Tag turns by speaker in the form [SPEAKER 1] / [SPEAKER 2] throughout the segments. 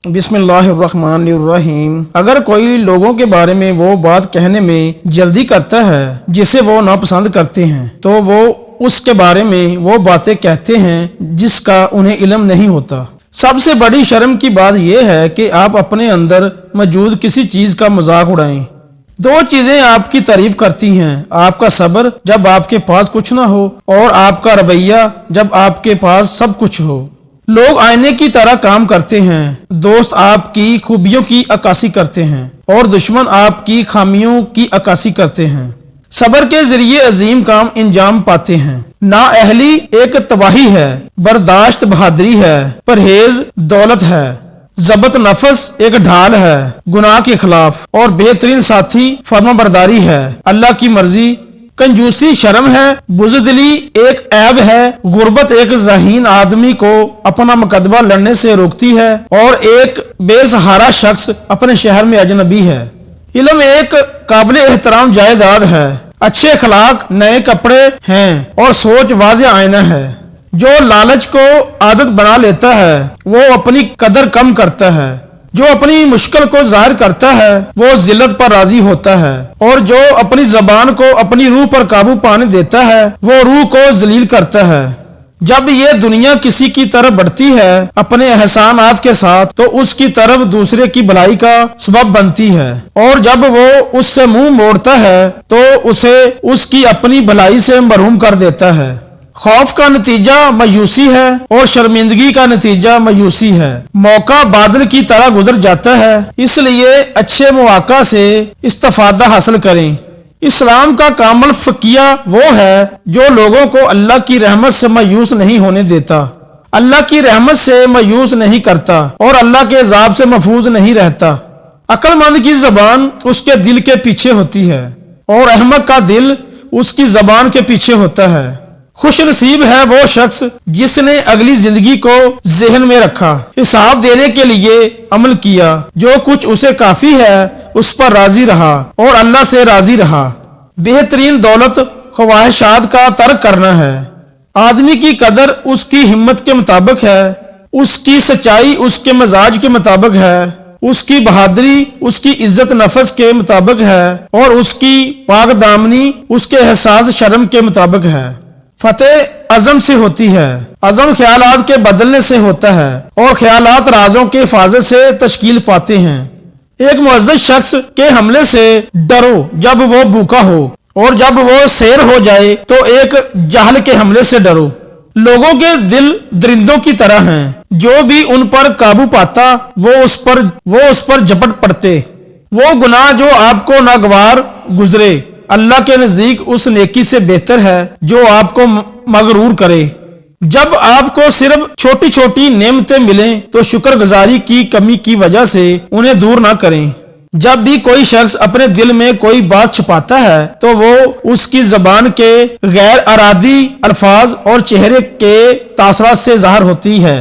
[SPEAKER 1] بسم اللہ الرحمن الرحیم۔ اگر کوئی لوگوں کے بارے میں وہ بات کہنے میں جلدی کرتا ہے جسے وہ ناپسند کرتے ہیں تو وہ اس کے بارے میں وہ باتیں کہتے ہیں جس کا انہیں علم نہیں ہوتا۔ سب سے بڑی شرم کی بات یہ ہے کہ آپ اپنے اندر موجود کسی چیز کا مذاق اڑائیں۔ دو چیزیں آپ کی تعریف کرتی ہیں، آپ کا صبر جب آپ کے پاس کچھ نہ ہو، اور آپ کا رویہ جب آپ کے پاس سب کچھ ہو۔ لوگ آئینے کی طرح کام کرتے ہیں، دوست آپ کی خوبیوں کی عکاسی کرتے ہیں اور دشمن آپ کی خامیوں کی عکاسی کرتے ہیں۔ صبر کے ذریعے عظیم کام انجام پاتے ہیں۔ نااہلی ایک تباہی ہے، برداشت بہادری ہے، پرہیز دولت ہے، ضبط نفس ایک ڈھال ہے گناہ کے خلاف، اور بہترین ساتھی فرمانبرداری ہے اللہ کی مرضی۔ کنجوسی شرم ہے، بزدلی ایک عیب ہے، غربت ایک ذہین آدمی کو اپنا مقدمہ لڑنے سے روکتی ہے، اور ایک بے سہارا شخص اپنے شہر میں اجنبی ہے۔ علم ایک قابل احترام جائیداد ہے، اچھے اخلاق نئے کپڑے ہیں، اور سوچ واضح آئینہ ہے۔ جو لالچ کو عادت بنا لیتا ہے وہ اپنی قدر کم کرتا ہے، جو اپنی مشکل کو ظاہر کرتا ہے وہ ذلت پر راضی ہوتا ہے، اور جو اپنی زبان کو اپنی روح پر قابو پانے دیتا ہے وہ روح کو ذلیل کرتا ہے۔ جب یہ دنیا کسی کی طرف بڑھتی ہے اپنے احسانات کے ساتھ تو اس کی طرف دوسرے کی بھلائی کا سبب بنتی ہے، اور جب وہ اس سے منہ موڑتا ہے تو اسے اس کی اپنی بھلائی سے محروم کر دیتا ہے۔ خوف کا نتیجہ مایوسی ہے اور شرمندگی کا نتیجہ مایوسی ہے۔ موقع بادل کی طرح گزر جاتا ہے، اس لیے اچھے مواقع سے استفادہ حاصل کریں۔ اسلام کا کامل فقیہ وہ ہے جو لوگوں کو اللہ کی رحمت سے مایوس نہیں ہونے دیتا، اللہ کی رحمت سے مایوس نہیں کرتا، اور اللہ کے عذاب سے محفوظ نہیں رہتا۔ عقل مند کی زبان اس کے دل کے پیچھے ہوتی ہے، اور احمق کا دل اس کی زبان کے پیچھے ہوتا ہے۔ خوش نصیب ہے وہ شخص جس نے اگلی زندگی کو ذہن میں رکھا، حساب دینے کے لیے عمل کیا، جو کچھ اسے کافی ہے اس پر راضی رہا اور اللہ سے راضی رہا۔ بہترین دولت خواہشات کا ترک کرنا ہے۔ آدمی کی قدر اس کی ہمت کے مطابق ہے، اس کی سچائی اس کے مزاج کے مطابق ہے، اس کی بہادری اس کی عزت نفس کے مطابق ہے، اور اس کی پاک دامنی اس کے احساس شرم کے مطابق ہے۔ فتح عزم سے ہوتی ہے، عزم خیالات کے بدلنے سے ہوتا ہے، اور خیالات رازوں کے حفاظت سے تشکیل پاتے ہیں۔ ایک معزز شخص کے حملے سے ڈرو جب وہ بھوکا ہو، اور جب وہ سیر ہو جائے تو ایک جاہل کے حملے سے ڈرو۔ لوگوں کے دل درندوں کی طرح ہیں، جو بھی ان پر قابو پاتا وہ اس پر جھپٹ پڑتے۔ وہ گناہ جو آپ کو ناگوار گزرے اللہ کے نزدیک اس نیکی سے بہتر ہے جو آپ کو مغرور کرے۔ جب آپ کو صرف چھوٹی چھوٹی نعمتیں ملیں تو شکر گزاری کی کمی کی وجہ سے انہیں دور نہ کریں۔ جب بھی کوئی شخص اپنے دل میں کوئی بات چھپاتا ہے تو وہ اس کی زبان کے غیر ارادی الفاظ اور چہرے کے تاثرات سے ظاہر ہوتی ہے۔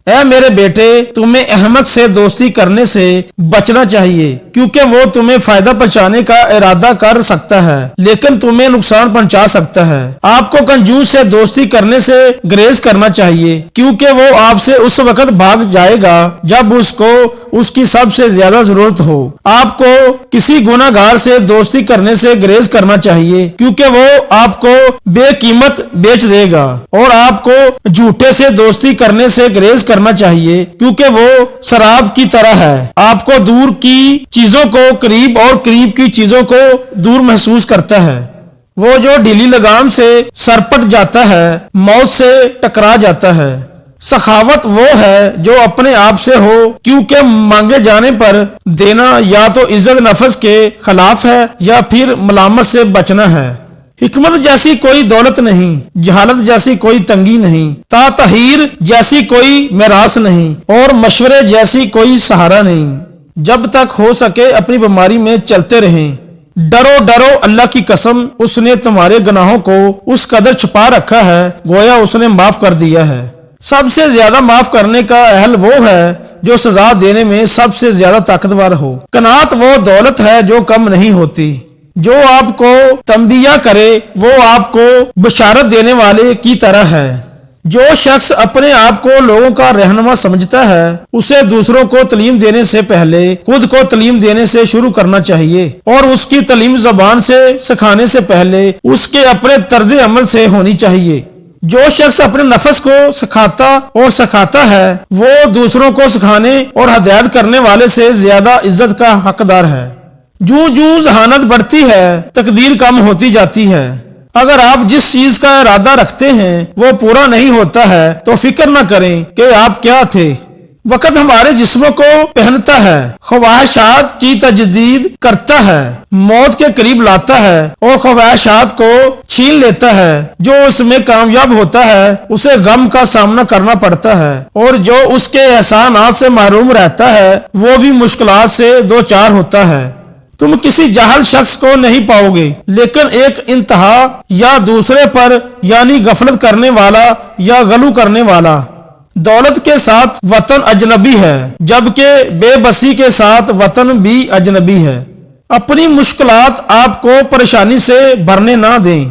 [SPEAKER 1] اے میرے بیٹے، تمہیں احمق سے دوستی کرنے سے بچنا چاہیے، کیونکہ وہ تمہیں فائدہ پہنچانے کا ارادہ کر سکتا ہے لیکن تمہیں نقصان پہنچا سکتا ہے۔ آپ کو کنجوس سے دوستی کرنے سے گریز کرنا چاہیے، کیونکہ وہ آپ سے اس وقت بھاگ جائے گا جب اس کو اس کی سب سے زیادہ ضرورت ہو۔ آپ کو کسی گناہ گار سے دوستی کرنے سے گریز کرنا چاہیے، کیونکہ وہ آپ کو بے قیمت بیچ دے گا، اور آپ کو جھوٹے سے دوستی کرنے سے گریز کرنا چاہیے، کیونکہ وہ شراب کی طرح ہے، آپ کو دور کی چیزوں کو قریب اور قریب کی چیزوں کو دور محسوس کرتا ہے۔ وہ جو ڈھیلی لگام سے سرپٹ جاتا ہے موت سے ٹکرا جاتا ہے۔ سخاوت وہ ہے جو اپنے آپ سے ہو، کیونکہ مانگے جانے پر دینا یا تو عزت نفس کے خلاف ہے یا پھر ملامت سے بچنا ہے۔ حکمت جیسی کوئی دولت نہیں، جہالت جیسی کوئی تنگی نہیں، تاطہیر جیسی کوئی میراث نہیں، اور مشورے جیسی کوئی سہارا نہیں۔ جب تک ہو سکے اپنی بیماری میں چلتے رہیں۔ ڈرو ڈرو اللہ کی قسم، اس نے تمہارے گناہوں کو اس قدر چھپا رکھا ہے گویا اس نے معاف کر دیا ہے۔ سب سے زیادہ معاف کرنے کا اہل وہ ہے جو سزا دینے میں سب سے زیادہ طاقتور ہو۔ قناعت وہ دولت ہے جو کم نہیں ہوتی۔ جو آپ کو تنبیہ کرے وہ آپ کو بشارت دینے والے کی طرح ہے۔ جو شخص اپنے آپ کو لوگوں کا رہنما سمجھتا ہے اسے دوسروں کو تعلیم دینے سے پہلے خود کو تعلیم دینے سے شروع کرنا چاہیے، اور اس کی تعلیم زبان سے سکھانے سے پہلے اس کے اپنے طرز عمل سے ہونی چاہیے۔ جو شخص اپنے نفس کو سکھاتا ہے وہ دوسروں کو سکھانے اور ہدایت کرنے والے سے زیادہ عزت کا حقدار ہے۔ جوں جوں ذہانت بڑھتی ہے تقدیر کم ہوتی جاتی ہے۔ اگر آپ جس چیز کا ارادہ رکھتے ہیں وہ پورا نہیں ہوتا ہے تو فکر نہ کریں کہ آپ کیا تھے۔ وقت ہمارے جسموں کو پہنتا ہے، خواہشات کی تجدید کرتا ہے، موت کے قریب لاتا ہے اور خواہشات کو چھین لیتا ہے۔ جو اس میں کامیاب ہوتا ہے اسے غم کا سامنا کرنا پڑتا ہے، اور جو اس کے احسانات سے محروم رہتا ہے وہ بھی مشکلات سے دوچار ہوتا ہے۔ تم کسی جاہل شخص کو نہیں پاؤ گے، لیکن ایک انتہا یا دوسرے پر یعنی غفلت کرنے والا یا غلو کرنے والا۔ دولت کے ساتھ وطن اجنبی ہے، جبکہ بے بسی کے ساتھ وطن بھی اجنبی ہے۔ اپنی مشکلات آپ کو پریشانی سے بھرنے نہ دیں۔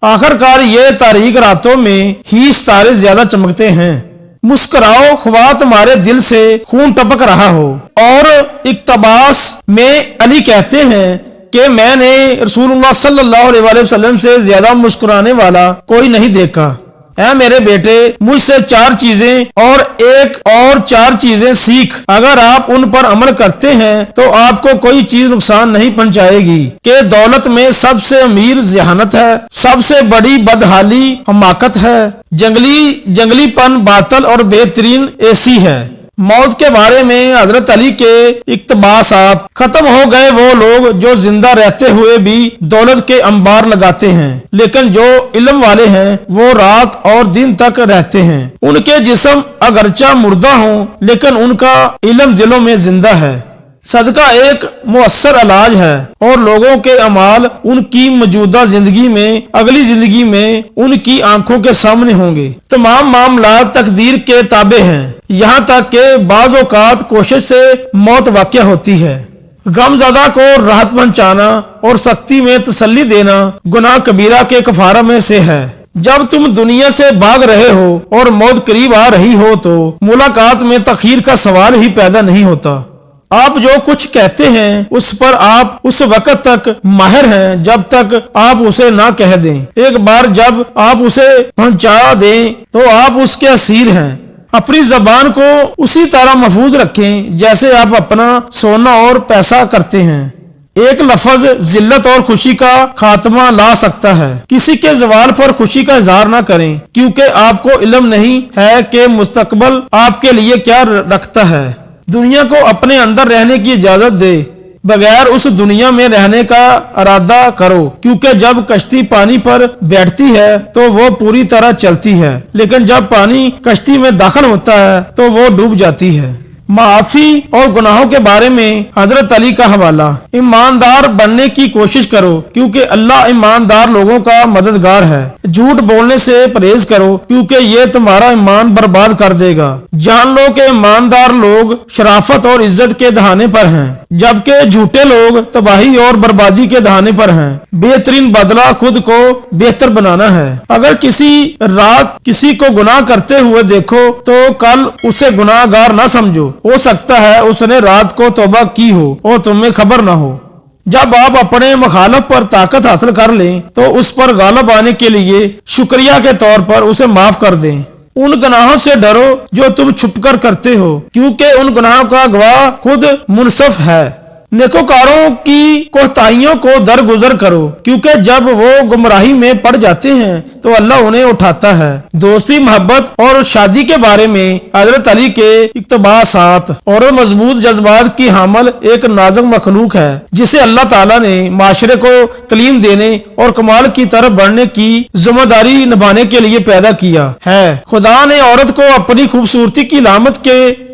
[SPEAKER 1] آخرکار یہ تاریک راتوں میں ہی ستارے زیادہ چمکتے ہیں۔ مسکراؤ خواہ تمہارے دل سے خون ٹپک رہا ہو۔ اور اقتباس میں علی کہتے ہیں کہ میں نے رسول اللہ صلی اللہ علیہ وسلم سے زیادہ مسکرانے والا کوئی نہیں دیکھا۔ اے میرے بیٹے، مجھ سے 4 چیزیں اور ایک اور 4 چیزیں سیکھ۔ اگر آپ ان پر عمل کرتے ہیں تو آپ کو کوئی چیز نقصان نہیں پہنچائے گی کہ دولت میں سب سے امیر ذہانت ہے، سب سے بڑی بدحالی حماقت ہے، جنگلی پن باطل اور بہترین ایسی ہے۔ موت کے بارے میں حضرت علی کے اقتباسات۔ ختم ہو گئے وہ لوگ جو زندہ رہتے ہوئے بھی دولت کے انبار لگاتے ہیں، لیکن جو علم والے ہیں وہ رات اور دن تک رہتے ہیں۔ ان کے جسم اگرچہ مردہ ہوں لیکن ان کا علم دلوں میں زندہ ہے۔ صدقہ ایک مؤثر علاج ہے، اور لوگوں کے اعمال ان کی موجودہ زندگی میں اگلی زندگی میں ان کی آنکھوں کے سامنے ہوں گے۔ تمام معاملات تقدیر کے تابع ہیں، یہاں تک کہ بعض اوقات کوشش سے موت واقع ہوتی ہے۔ غم زدہ کو راحت پہنچانا اور سختی میں تسلی دینا گناہ کبیرہ کے کفارہ میں سے ہے۔ جب تم دنیا سے بھاگ رہے ہو اور موت قریب آ رہی ہو تو ملاقات میں تاخیر کا سوال ہی پیدا نہیں ہوتا۔ آپ جو کچھ کہتے ہیں اس پر آپ اس وقت تک ماہر ہیں جب تک آپ اسے نہ کہہ دیں۔ ایک بار جب آپ اسے پہنچا دیں تو آپ اس کے اسیر ہیں۔ اپنی زبان کو اسی طرح محفوظ رکھیں جیسے آپ اپنا سونا اور پیسہ کرتے ہیں۔ ایک لفظ ذلت اور خوشی کا خاتمہ لا سکتا ہے۔ کسی کے زوال پر خوشی کا اظہار نہ کریں، کیونکہ آپ کو علم نہیں ہے کہ مستقبل آپ کے لیے کیا رکھتا ہے۔ دنیا کو اپنے اندر رہنے کی اجازت دے، بغیر اس دنیا میں رہنے کا ارادہ کرو، کیونکہ جب کشتی پانی پر بیٹھتی ہے تو وہ پوری طرح چلتی ہے، لیکن جب پانی کشتی میں داخل ہوتا ہے تو وہ ڈوب جاتی ہے۔ معافی اور گناہوں کے بارے میں حضرت علی کا حوالہ۔ ایماندار بننے کی کوشش کرو کیونکہ اللہ ایماندار لوگوں کا مددگار ہے۔ جھوٹ بولنے سے پرہیز کرو کیونکہ یہ تمہارا ایمان برباد کر دے گا۔ جان لو کہ ایماندار لوگ شرافت اور عزت کے دہانے پر ہیں، جبکہ جھوٹے لوگ تباہی اور بربادی کے دہانے پر ہیں۔ بہترین بدلہ خود کو بہتر بنانا ہے۔ اگر کسی رات کسی کو گناہ کرتے ہوئے دیکھو تو کل اسے گناہ گار نہ سمجھو، ہو سکتا ہے اس نے رات کو توبہ کی ہو اور تمہیں خبر نہ ہو۔ جب آپ اپنے مخالف پر طاقت حاصل کر لیں تو اس پر غالب آنے کے لیے شکریہ کے طور پر اسے معاف کر دیں۔ ان گناہوں سے ڈرو جو تم چھپ کر کرتے ہو، کیونکہ ان گناہوں کا گواہ خود منصف ہے۔ نیکوکاروں کی کوتاہیوں کو درگزر کرو، کیونکہ جب وہ گمراہی میں پڑ جاتے ہیں تو اللہ انہیں اٹھاتا ہے۔ دوستی، محبت اور شادی کے بارے میں حضرت علی کے اقتباسات۔ اور مضبوط جذبات کی حامل ایک نازک مخلوق ہے جسے اللہ تعالیٰ نے معاشرے کو تعلیم دینے اور کمال کی طرف بڑھنے کی ذمہ داری نبھانے کے لیے پیدا کیا ہے۔ خدا نے عورت کو اپنی خوبصورتی کی علامت کے